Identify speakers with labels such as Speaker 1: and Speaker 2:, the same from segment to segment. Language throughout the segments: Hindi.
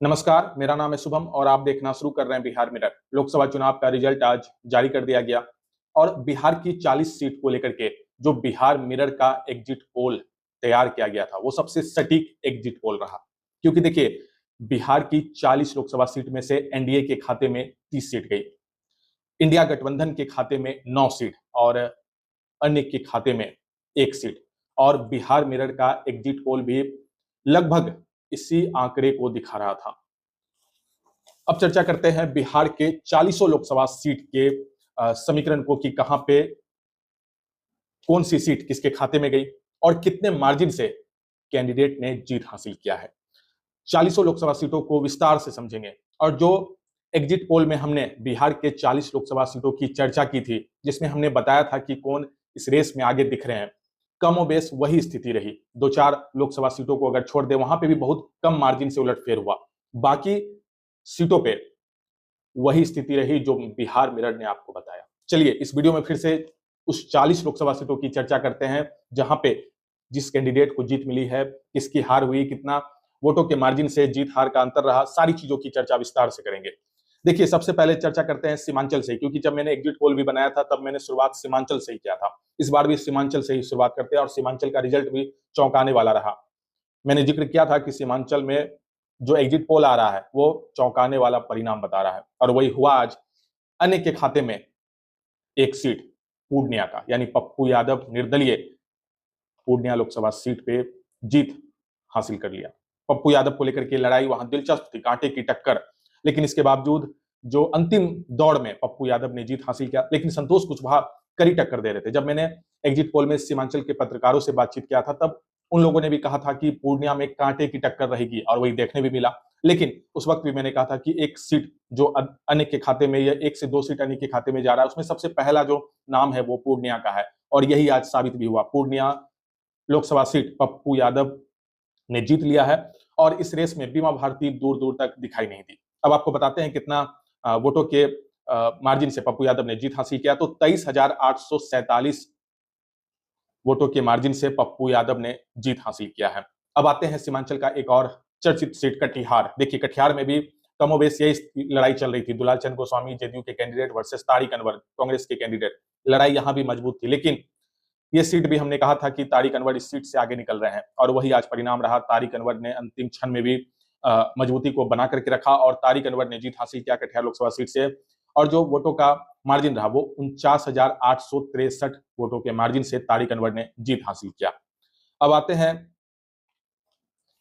Speaker 1: नमस्कार, मेरा नाम है शुभम और आप देखना शुरू कर रहे हैं बिहार मिरर। लोकसभा चुनाव का रिजल्ट आज जारी कर दिया गया और बिहार की 40 सीट को लेकर के जो बिहार मिरर का एग्जिट पोल तैयार किया गया था वो सबसे सटीक एग्जिट पोल रहा। क्योंकि देखिए, बिहार की 40 लोकसभा सीट में से एनडीए के खाते में 30 सीट गई, इंडिया गठबंधन के खाते में 9 सीट और अन्य के खाते में 1 सीट। और बिहार मिरर का एग्जिट पोल भी लगभग इसी आंकड़े को दिखा रहा था। अब चर्चा करते हैं बिहार के 40 लोकसभा सीट के समीकरण को कि कहां पे कौन सी सीट किसके खाते में गई और कितने मार्जिन से कैंडिडेट ने जीत हासिल किया है। 40 लोकसभा सीटों को विस्तार से समझेंगे और जो एग्जिट पोल में हमने बिहार के 40 लोकसभा सीटों की चर्चा की थी, जिसमें हमने बताया था कि कौन इस रेस में आगे दिख रहे हैं, कमोबेश वही स्थिति रही। 2-4 लोकसभा सीटों को अगर छोड़ दे, वहां पे भी बहुत कम मार्जिन से उलटफेर हुआ। बाकी सीटों पे वही स्थिति रही जो बिहार मिरर ने आपको बताया। चलिए इस वीडियो में फिर से उस 40 लोकसभा सीटों की चर्चा करते हैं जहां पे जिस कैंडिडेट को जीत मिली है, किसकी हार हुई, कितना वोटों के मार्जिन से जीत हार का अंतर रहा, सारी चीजों की चर्चा विस्तार से करेंगे। देखिए, सबसे पहले चर्चा करते हैं सीमांचल से, क्योंकि जब मैंने एग्जिट पोल भी बनाया था तब मैंने शुरुआत सीमांचल से ही किया था। इस बार भी सीमांचल से ही शुरुआत करते हैं और सीमांचल का रिजल्ट भी चौंकाने वाला रहा। मैंने जिक्र किया था कि सीमांचल में जो एग्जिट पोल आ रहा है वो चौंकाने वाला परिणाम बता रहा है और वही हुआ आज। अन्य के खाते में 1 सीट पूर्णिया का, यानी पप्पू यादव निर्दलीय पूर्णिया लोकसभा सीट पे जीत हासिल कर लिया। पप्पू यादव को लेकर के लड़ाई वहां दिलचस्प थी, कांटे की टक्कर। लेकिन इसके बावजूद जो अंतिम दौड़ में पप्पू यादव ने जीत हासिल किया, लेकिन संतोष कुशवाहा कड़ी टक्कर दे रहे थे। जब मैंने एग्जिट पोल में सीमांचल के पत्रकारों से बातचीत किया था तब उन लोगों ने भी कहा था कि पूर्णिया में कांटे की टक्कर रहेगी और वही देखने भी मिला। लेकिन उस वक्त भी मैंने कहा था कि 1 सीट जो अन्य के खाते में, या 1 से 2 सीट अन्य के खाते में जा रहा है, उसमें सबसे पहला जो नाम है वो पूर्णिया का है और यही आज साबित भी हुआ। पूर्णिया लोकसभा सीट पप्पू यादव ने जीत लिया है और इस रेस में बीमा भारती दूर दूर तक दिखाई नहीं दी। अब आपको बताते हैं कितना वोटों के मार्जिन से पप्पू यादव ने जीत हासिल किया। तो 23,847 वोटों के मार्जिन से पप्पू यादव ने जीत हासिल किया है। अब आते हैं सीमांचल का एक और चर्चित सीट कटिहार। देखिए, कटिहार में भी कमोबेश यही लड़ाई चल रही थी, दुलाल चंद गोस्वामी जेडीयू के कैंडिडेट वर्सेस तारिक अनवर कांग्रेस के कैंडिडेट। लड़ाई यहां भी मजबूत थी, लेकिन ये सीट भी हमने कहा था कि तारिक अनवर इस सीट से आगे निकल रहे हैं और वही आज परिणाम रहा। तारिक अनवर ने अंतिम क्षण में भी मजबूती को बना करके रखा और तारिक अनवर ने जीत हासिल किया कटिहार लोकसभा सीट से। और जो वोटों का मार्जिन रहा वो 49,863 वोटों के मार्जिन से तारिक अनवर ने जीत हासिल किया। अब आते हैं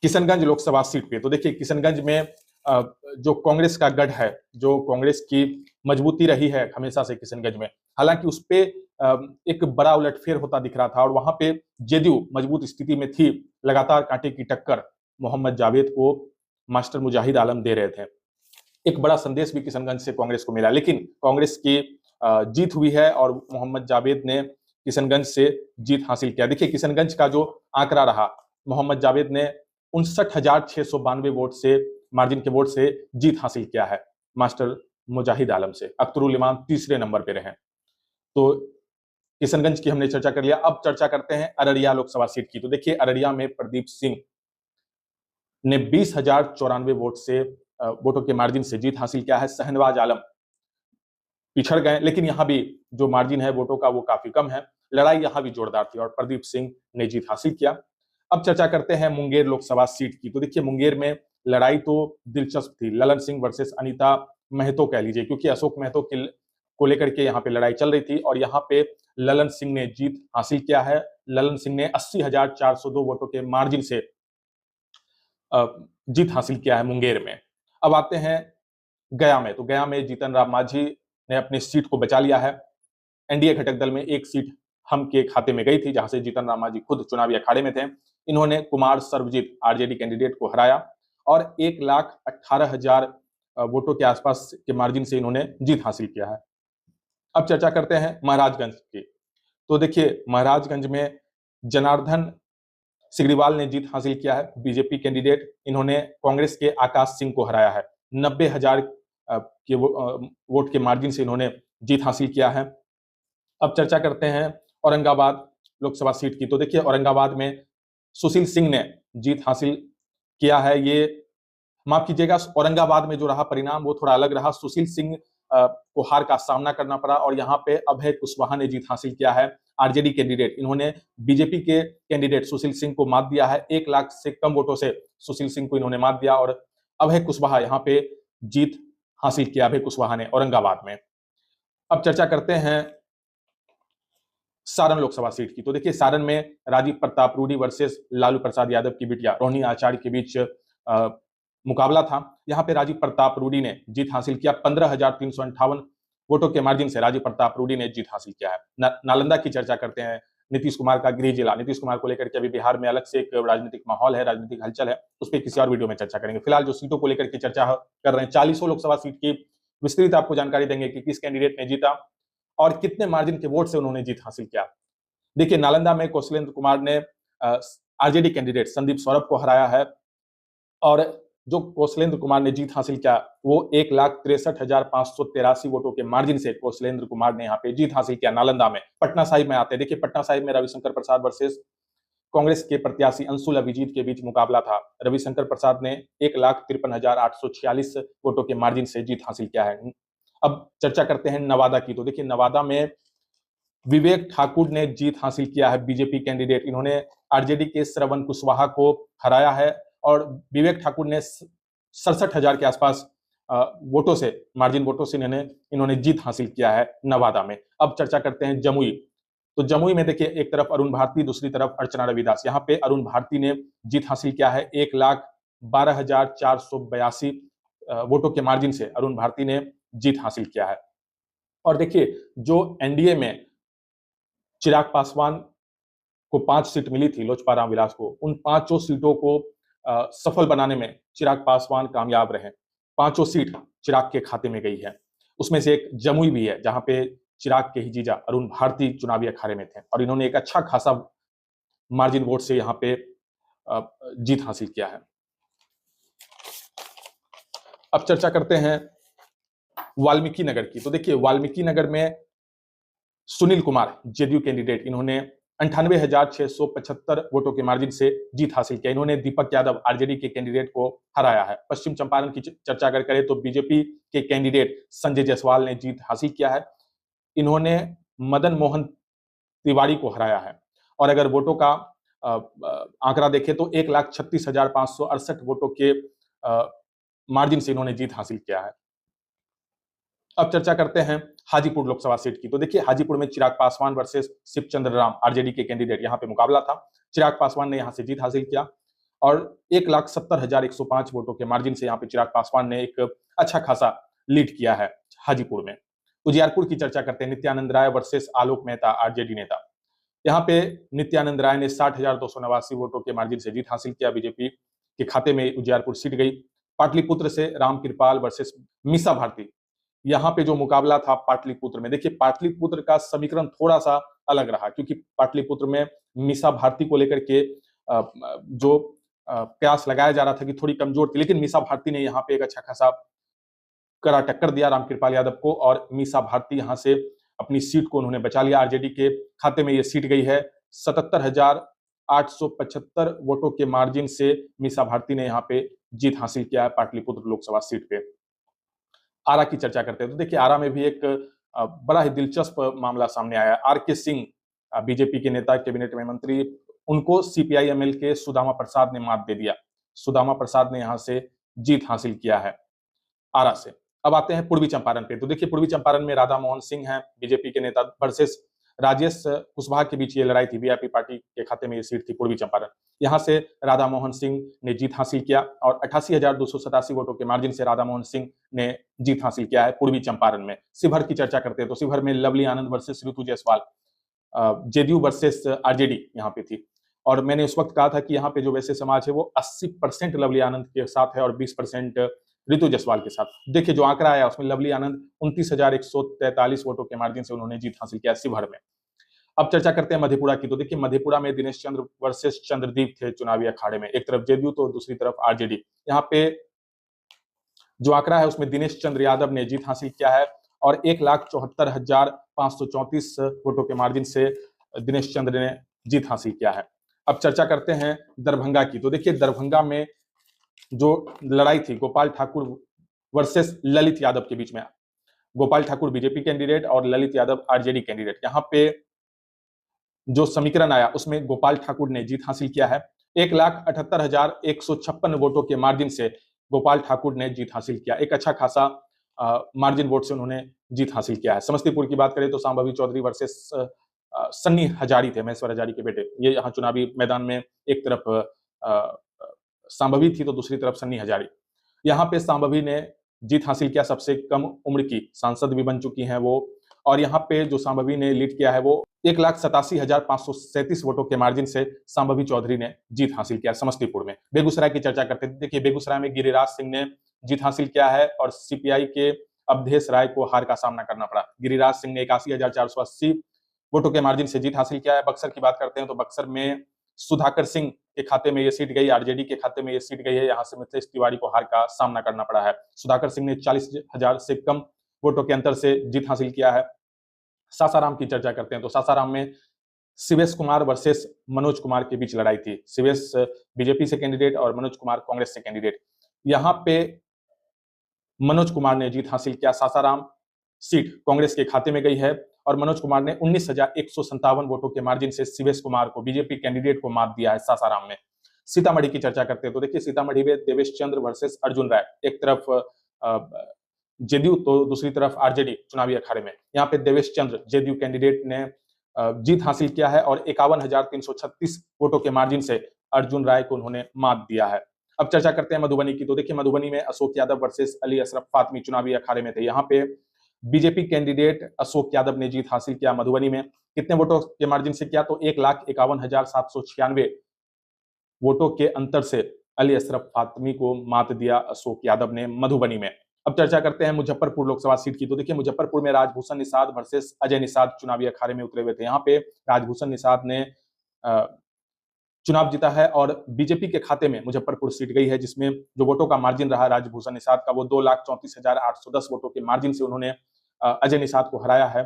Speaker 1: किशनगंज लोकसभा सीट पे। तो देखिए, किशनगंज में जो कांग्रेस का गढ़ है, जो कांग्रेस की मजबूती रही है हमेशा से किशनगंज में, हालांकि उस पे एक बड़ा उलटफेर होता दिख रहा था और वहां पे जेडीयू मजबूत स्थिति में थी। लगातार कांटे की टक्कर मोहम्मद जावेद को मास्टर मुजाहिद आलम दे रहे थे। एक बड़ा संदेश भी किशनगंज से कांग्रेस को मिला, लेकिन कांग्रेस की जीत हुई है और मोहम्मद जावेद ने किशनगंज से जीत हासिल किया। देखिए, किशनगंज का जो आंकड़ा रहा, मोहम्मद जावेद ने 59,692 वोट से, मार्जिन के वोट से जीत हासिल किया है मास्टर मुजाहिद आलम से। अख्तरुल इमाम तीसरे नंबर पे रहे। तो किशनगंज की हमने चर्चा कर लिया। अब चर्चा करते हैं अररिया लोकसभा सीट की। तो देखिए, अररिया में प्रदीप सिंह ने 20,094 वोट से, वोटों के मार्जिन से जीत हासिल किया है। शहनवाज आलम पिछड़ गए, लेकिन यहां भी जो मार्जिन है वोटों का वो काफी कम है। लड़ाई यहां भी जोरदार थी और प्रदीप सिंह ने जीत हासिल किया। अब चर्चा करते हैं मुंगेर लोकसभा सीट की। तो देखिए, मुंगेर में लड़ाई तो दिलचस्प थी, ललन सिंह वर्सेस अनीता महतो कह लीजिए, क्योंकि अशोक महतो को लेकर के यहाँ पे लड़ाई चल रही थी और यहाँ पे ललन सिंह ने जीत हासिल किया है। ललन सिंह ने 80,402 वोटों के मार्जिन से जीत हासिल किया है मुंगेर में। अब आते हैं गया में। तो गया में जीतन राम मांझी ने अपनी सीट को बचा लिया है। एनडीए घटक दल में 1 सीट हम के खाते में गई थी, जहां से जीतन राम मांझी खुद चुनावी अखाड़े में थे। इन्होंने कुमार सर्वजीत आरजेडी कैंडिडेट को हराया और 1,18,000 वोटों के आसपास के मार्जिन से इन्होंने जीत हासिल किया है। अब चर्चा करते हैं महाराजगंज की। तो देखिए, महाराजगंज में जनार्दन सिग्रीवाल ने जीत हासिल किया है, बीजेपी कैंडिडेट। इन्होंने कांग्रेस के आकाश सिंह को हराया है। 90,000 के वोट के मार्जिन से इन्होंने जीत हासिल किया है। अब चर्चा करते हैं औरंगाबाद लोकसभा सीट की। तो देखिए, औरंगाबाद में सुशील सिंह ने जीत हासिल किया है। ये माफ कीजिएगा, औरंगाबाद में जो रहा परिणाम वो थोड़ा अलग रहा। सुशील सिंह को हार का सामना करना पड़ा और यहाँ पे अभय कुशवाहा ने जीत हासिल किया है। आरजेडी कैंडिडेट, इन्होंने बीजेपी के कैंडिडेट सुशील सिंह को मात दिया है। 1 लाख से कम वोटों से सुशील सिंह को इन्होंने मात दिया और अभय कुशवाहा यहाँ पे जीत हासिल किया, अभय कुशवाहा ने औरंगाबाद में। अब चर्चा करते हैं सारण लोकसभा सीट की। तो देखिए, सारण में राजीव प्रताप रूडी वर्सेस लालू प्रसाद यादव की बिटिया रोहिणी आचार्य के बीच मुकाबला था। यहाँ पे राजीव प्रताप रूडी ने जीत हासिल किया। 15,358 वोटों के मार्जिन से राजीव प्रताप रूडी ने जीत हासिल किया है। नालंदा की चर्चा करते हैं। नीतीश कुमार का गृह जिला, नीतीश कुमार को लेकर के अभी बिहार में अलग से एक राजनीतिक माहौल है, राजनीतिक हलचल है, उस पर किसी और वीडियो में चर्चा करेंगे। फिलहाल जो सीटों को लेकर के चर्चा कर रहे हैं, 40 लोकसभा सीट की विस्तृत आपको जानकारी देंगे कि किस कैंडिडेट ने जीता और कितने मार्जिन के वोट से उन्होंने जीत हासिल किया। देखिए, नालंदा में कौशलेंद्र कुमार ने आरजेडी कैंडिडेट संदीप सौरभ को हराया है और जो कौशलेंद्र कुमार ने जीत हासिल किया वो 1,63,583 वोटों के मार्जिन से कौशलेंद्र कुमार ने यहाँ पे जीत हासिल किया नालंदा में। पटना साहिब में आते हैं। देखिए, पटना साहिब में रविशंकर प्रसाद वर्सेस कांग्रेस के प्रत्याशी अंशुल अभिजीत के बीच मुकाबला था। रविशंकर प्रसाद ने 1,53,846 वोटों के मार्जिन से जीत हासिल किया है। अब चर्चा करते हैं नवादा की। तो देखिए, नवादा में विवेक ठाकुर ने जीत हासिल किया है, बीजेपी कैंडिडेट। इन्होंने आरजेडी के श्रवण कुशवाहा को हराया है और विवेक ठाकुर ने 67,000 के आसपास वोटों से, मार्जिन वोटों से इन्होंने जीत हासिल किया है नवादा में। अब चर्चा करते हैं जमुई। तो जमुई में देखिए, एक तरफ अरुण भारती, दूसरी तरफ अर्चना रविदास। यहाँ पे अरुण भारती ने जीत हासिल किया है। 1,12,482 वोटों के मार्जिन से अरुण भारती ने जीत हासिल किया है। और देखिए, जो एनडीए में चिराग पासवान को 5 सीट मिली थी, लोजपा रामविलास को, उन 5 सीटों को सफल बनाने में चिराग पासवान कामयाब रहे। 5 सीट चिराग के खाते में गई है। उसमें से एक जमुई भी है, जहां पे चिराग के ही जीजा अरुण भारती चुनावी अखाड़े में थे और इन्होंने एक अच्छा खासा मार्जिन वोट से यहाँ पे जीत हासिल किया है। अब चर्चा करते हैं वाल्मीकि नगर की। तो देखिए, वाल्मीकि नगर में सुनील कुमार, जेडीयू कैंडिडेट, इन्होंने 98,675 वोटों के मार्जिन से जीत हासिल किया। इन्होंने दीपक यादव, आरजेडी के कैंडिडेट, को हराया है। पश्चिम चंपारण की चर्चा अगर करें तो बीजेपी के कैंडिडेट संजय जायसवाल ने जीत हासिल किया है। इन्होंने मदन मोहन तिवारी को हराया है और अगर वोटों का आंकड़ा देखें तो 1,36,568 वोटों के मार्जिन से इन्होंने जीत हासिल किया है। अब चर्चा करते हैं हाजीपुर लोकसभा सीट की। तो देखिए, हाजीपुर में चिराग पासवान वर्सेस शिवचंद्र राम, आरजेडी के कैंडिडेट, यहाँ पे मुकाबला था। चिराग पासवान ने यहाँ से जीत हासिल किया और 1,70,105 वोटों के मार्जिन से यहाँ पे चिराग पासवान ने एक अच्छा खासा लीड किया है हाजीपुर में। उजियारपुर की चर्चा करते हैं। नित्यानंद राय वर्सेस आलोक मेहता, आरजेडी नेता। यहाँ पे नित्यानंद राय ने 60,289 वोटों के मार्जिन से जीत हासिल किया। बीजेपी के खाते में उजियारपुर सीट गई। पाटलिपुत्र से रामकृपाल वर्सेस मीसा भारती, यहाँ पे जो मुकाबला था पाटलिपुत्र में, देखिए पाटलिपुत्र का समीकरण थोड़ा सा अलग रहा क्योंकि पाटलिपुत्र में मीसा भारती को लेकर के जो प्रयास लगाया जा रहा था कि थोड़ी कमजोर थी, लेकिन मीसा भारती ने यहाँ पे एक अच्छा खासा कड़ा टक्कर दिया रामकृपाल यादव को और मीसा भारती यहाँ से अपनी सीट को उन्होंने बचा लिया। आरजेडी के खाते में ये सीट गई है। 77,875 वोटों के मार्जिन से मीसा भारती ने यहाँ पे जीत हासिल किया है पाटलिपुत्र लोकसभा सीट पे। आरा की चर्चा करते हैं। तो देखिए, आरा में भी एक बड़ा ही दिलचस्प मामला सामने आया। आर.के. सिंह, बीजेपी के नेता, कैबिनेट में मंत्री, उनको सीपीआई-एमएल के सुदामा प्रसाद ने मात दे दिया। सुदामा प्रसाद ने यहां से जीत हासिल किया है आरा से। अब आते हैं पूर्वी चंपारण पे। तो देखिए, पूर्वी चंपारण में राधा मोहन सिंह हैं, बीजेपी के नेता, वर्सेस राजेश कुशवाहा के बीच ये लड़ाई थी। वीआईपी पार्टी के खाते में ये सीट थी पूर्वी चंपारण। यहाँ से राधा मोहन सिंह ने जीत हासिल किया और 88,287 वोटों के मार्जिन से राधा मोहन सिंह ने जीत हासिल किया है पूर्वी चंपारण में। शिवहर की चर्चा करते हैं तो शिवहर में लवली आनंद वर्सेस ऋतु जायसवाल, जेडीयू वर्सेस आरजेडी यहाँ पे थी। और मैंने उस वक्त कहा था कि यहाँ पे जो वैसे समाज है वो 80% लवली आनंद के साथ है और 20% ऋतु जायसवाल के साथ। देखिए, जो आंकड़ा आया उसमें लवली आनंद 29,143 वोटों के मार्जिन से उन्होंने जीत हासिल किया शिवहर में। अब चर्चा करते हैं मधेपुरा की। तो देखिए, मधेपुरा में दिनेश चंद्र वर्सेस चंद्रदीप थे चुनावी अखाड़े में। एक तरफ जेडीयू तो दूसरी तरफ आरजेडी। यहाँ पे जो आंकड़ा है उसमें दिनेश चंद्र यादव ने जीत हासिल किया है और 1,74,534 वोटों के मार्जिन से दिनेश चंद्र ने जीत हासिल किया है। अब चर्चा करते हैं दरभंगा की। तो देखिए, दरभंगा में जो लड़ाई थी गोपाल ठाकुर वर्सेस ललित यादव के बीच में, गोपाल ठाकुर बीजेपी कैंडिडेट और ललित यादव आरजेडी कैंडिडेट, यहाँ पे जो समीकरण आया उसमें गोपाल ठाकुर ने जीत हासिल किया है। 1,78,156 वोटों के मार्जिन से गोपाल ठाकुर ने जीत हासिल किया। एक अच्छा खासा मार्जिन वोट से उन्होंने जीत हासिल किया है। समस्तीपुर की बात करें तो सांभवी चौधरी वर्सेस सन्नी हजारी थे, महेश्वर हजारी के बेटे। ये यहाँ चुनावी मैदान में एक तरफ सांभवी थी तो दूसरी तरफ सन्नी हजारी। यहाँ पे सांभवी ने जीत हासिल किया, सबसे कम उम्र की सांसद भी बन चुकी हैं वो। और यहाँ पे जो सांभवी ने लीड किया है वो 1,87,537 वोटों के मार्जिन से सांभवी चौधरी ने जीत हासिल किया समस्तीपुर में। बेगूसराय की चर्चा करते थे। देखिए बेगूसराय में गिरिराज सिंह ने जीत हासिल किया है और सीपीआई के अवधेश राय को हार का सामना करना पड़ा। गिरिराज सिंह ने 81,480 वोटों के मार्जिन से जीत हासिल किया है। बक्सर की बात करते हैं तो बक्सर में सुधाकर सिंह के खाते में ये सीट गई, आरजेडी के खाते में ये सीट गई है। यहाँ से मिथिलेश तिवारी को हार का सामना करना पड़ा है। सुधाकर सिंह ने 40,000 से कम वोटों के अंतर से जीत हासिल किया है। सासाराम की चर्चा करते हैं तो सासाराम में शिवेश कुमार वर्सेस मनोज कुमार के बीच लड़ाई थी। शिवेश बीजेपी से कैंडिडेट और मनोज कुमार कांग्रेस से कैंडिडेट। यहाँ पे मनोज कुमार ने जीत हासिल किया। सासाराम सीट कांग्रेस के खाते में गई है और मनोज कुमार ने 19,157 वोटों के मार्जिन से शिवेश कुमार को, बीजेपी कैंडिडेट को, मात दिया है सासाराम में। सीतामढ़ी की चर्चा करते हैं तो देखिए सीतामढ़ी में देवेश चंद्र वर्सेस अर्जुन राय, एक तरफ जेडीयू तो दूसरी तरफ आरजेडी चुनावी अखाड़े में। यहाँ पे देवेश चंद्र जेडीयू कैंडिडेट ने जीत हासिल किया है और 51,336 वोटों के मार्जिन से अर्जुन राय को उन्होंने मात दिया है। अब चर्चा करते हैं मधुबनी की तो देखिए मधुबनी में अशोक यादव वर्सेस अली अशरफ फातमी चुनावी अखाड़े में थे। यहाँ पे बीजेपी कैंडिडेट अशोक यादव ने जीत हासिल किया। मधुबनी में कितने वोटों के मार्जिन से किया तो 1,51,796 वोटों के अंतर से अली अशरफ फातमी को मात दिया अशोक यादव ने मधुबनी में। अब चर्चा करते हैं मुजफ्फरपुर लोकसभा सीट की तो देखिए मुजफ्फरपुर में राजभूषण निषाद वर्सेस अजय निषाद चुनावी अखाड़े में उतरे हुए थे। यहाँ पे राजभूषण निषाद ने चुनाव जीता है और बीजेपी के खाते में मुजफ्फरपुर सीट गई है, जिसमें जो वोटों का मार्जिन रहा राजभूषण निषाद का वो 2,34,810 वोटों के मार्जिन से उन्होंने अजय निषाद को हराया है।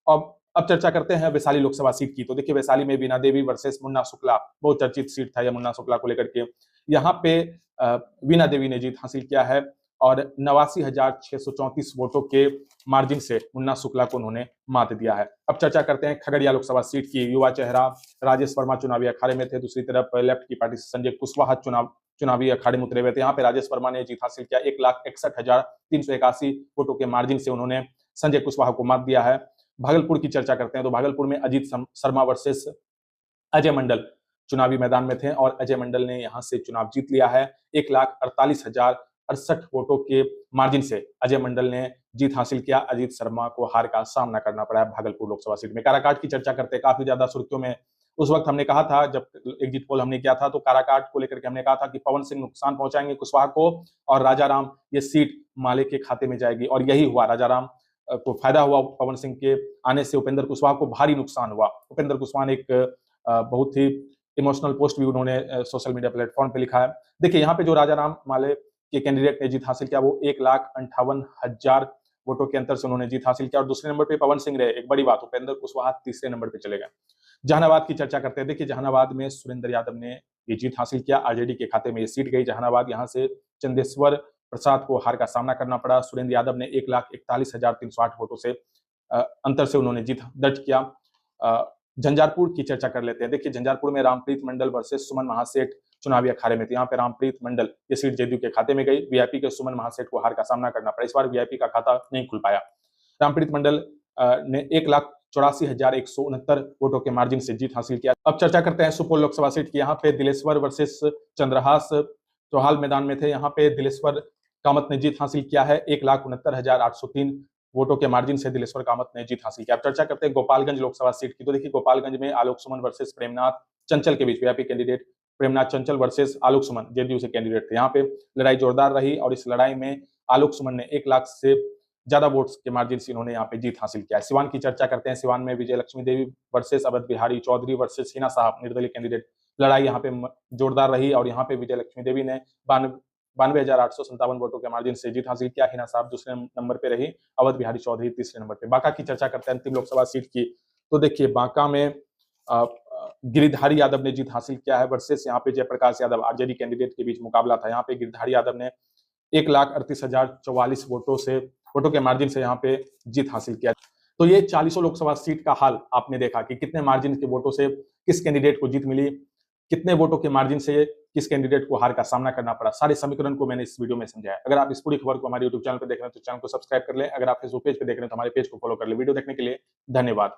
Speaker 1: अब चर्चा करते हैं वैशाली लोकसभा सीट की तो देखिए वैशाली में बीना देवी वर्सेस मुन्ना शुक्ला, बहुत चर्चित सीट था यह मुन्ना शुक्ला को लेकर के। यहाँ पे बीना देवी ने जीत हासिल किया है और 89,634 वोटों के मार्जिन से मुन्ना शुक्ला को उन्होंने मात दिया है। अब चर्चा करते हैं खगड़िया लोकसभा सीट की। युवा चेहरा राजेश वर्मा चुनावी अखाड़े में थे, दूसरी तरफ लेफ्ट की पार्टी संजय कुशवाहा चुनावी अखाड़े में उतरे हुए थे। यहाँ पे राजेश वर्मा ने जीत हासिल किया, 1,61,381 वोटों के मार्जिन से उन्होंने संजय कुशवाहा को मात दिया है। भागलपुर की चर्चा करते हैं तो भागलपुर में अजीत शर्मा वर्सेस अजय मंडल चुनावी मैदान में थे और अजय मंडल ने यहां से चुनाव जीत लिया है। 1,48,068 वोटों के मार्जिन से अजय मंडल ने जीत हासिल किया। अजीत शर्मा को हार का सामना करना पड़ा है भागलपुर लोकसभा सीट में। काराकाट की चर्चा करते हैं, काफी ज्यादा सुर्खियों में उस वक्त हमने कहा था जब एग्जिट पोल हमने किया था तो काराकाट को लेकर के हमने कहा था कि पवन सिंह नुकसान पहुंचाएंगे कुशवाहा को और राजाराम ये सीट माले के खाते में जाएगी और यही हुआ। राजाराम को फायदा हुआ, पवन सिंह के आने से उपेंद्र कुशवाहा को भारी नुकसान हुआ। उपेंद्र कुशवाहा ने एक बहुत ही इमोशनल पोस्ट भी उन्होंने सोशल मीडिया प्लेटफॉर्म पे लिखा है। देखिए यहाँ पे जो राजाराम माले के कैंडिडेट ने जीत हासिल किया वो 1,58,000 वोटों के अंतर से उन्होंने जीत हासिल किया और दूसरे नंबर पे पवन सिंह रहे। एक बड़ी बात, उपेंद्र कुशवाहा तीसरे नंबर पे चले गए। जहानाबाद की चर्चा करते हैं। देखिए जहानाबाद में सुरेंद्र यादव ने ये जीत हासिल किया, आरजेडी के खाते में ये सीट गई जहानाबाद। यहाँ से चंदेश्वर प्रसाद को हार का सामना करना पड़ा। सुरेंद्र यादव ने 1,41,308 वोटों से अंतर से उन्होंने जीत दर्ज किया। झंझारपुर की चर्चा कर लेते हैं। देखिए झंझारपुर में रामप्रीत मंडल वर्सेस सुमन महासेठ चुनावी अखाड़े में थे। यहाँ पे रामप्रीत मंडल ये सीट जेडीयू के खाते में गई। वीआईपी के सुमन महासेठ को हार का सामना करना पड़ा। इस बार वीआईपी का खाता नहीं खुल पाया। रामप्रीत मंडल ने 1,84,169 वोटों के मार्जिन से जीत हासिल किया। अब चर्चा करते हैं सुपौल लोकसभा सीट की। यहाँ पे दिलेश्वर वर्सेस चंद्रहास चौहाल मैदान में थे। यहाँ पे दिलेश्वर कामत ने जीत हासिल किया है। 1,69,803 वोटों के मार्जिन से दिलेश्वर कामत ने जीत हासिल किया। अब चर्चा करते हैं गोपालगंज लोकसभा सीट की। तो देखिए गोपालगंज में आलोक सुमन वर्सेस प्रेमनाथ चंचल के बीच, वीआईपी कैंडिडेट प्रेमनाथ चंचल वर्सेस आलोक सुमन जेडीयू से कैंडिडेट थे। यहाँ पे लड़ाई जोरदार रही और इस लड़ाई में आलोक सुमन ने 1 लाख से ज्यादा वोट्स के मार्जिन से इन्होंने यहाँ पे जीत हासिल किया। सिवान की चर्चा करते हैं। सिवान में विजय लक्ष्मी देवी वर्सेस अवध बिहारी चौधरी वर्सेस हिना साहब निर्दलीय कैंडिडेट, लड़ाई यहाँ पे जोरदार रही और यहाँ पे विजय लक्ष्मी देवी ने 92,857 वोटों के मार्जिन से जीत हासिल किया। हिना साहब दूसरे नंबर पे रही, अवध बिहारी चौधरी तीसरे नंबर पे। बांका की चर्चा करते हैं अंतिम लोकसभा सीट की। तो देखिए बांका में गिरिधारी यादव ने जीत हासिल किया है वर्सेस यहाँ पे जयप्रकाश यादव आरजेडी कैंडिडेट के बीच मुकाबला था। यहाँ पे गिरिधारी यादव ने 1,38,044 वोटों के मार्जिन से यहाँ पे जीत हासिल किया। तो ये 40 लोकसभा सीट का हाल आपने देखा कि कितने मार्जिन के वोटों से किस कैंडिडेट को जीत मिली, कितने वोटों के मार्जिन से किस कैंडिडेट को हार का सामना करना पड़ा। सारे समीकरण को मैंने इस वीडियो में समझाया। अगर आप इस पूरी खबर को हमारे यूट्यूब चैनल पर देख रहे हैं तो चैनल को सब्सक्राइब कर लें। अगर आप फेसबुक पेज पे देख रहे हैं तो हमारे पेज को फॉलो कर लें। वीडियो देखने के लिए धन्यवाद।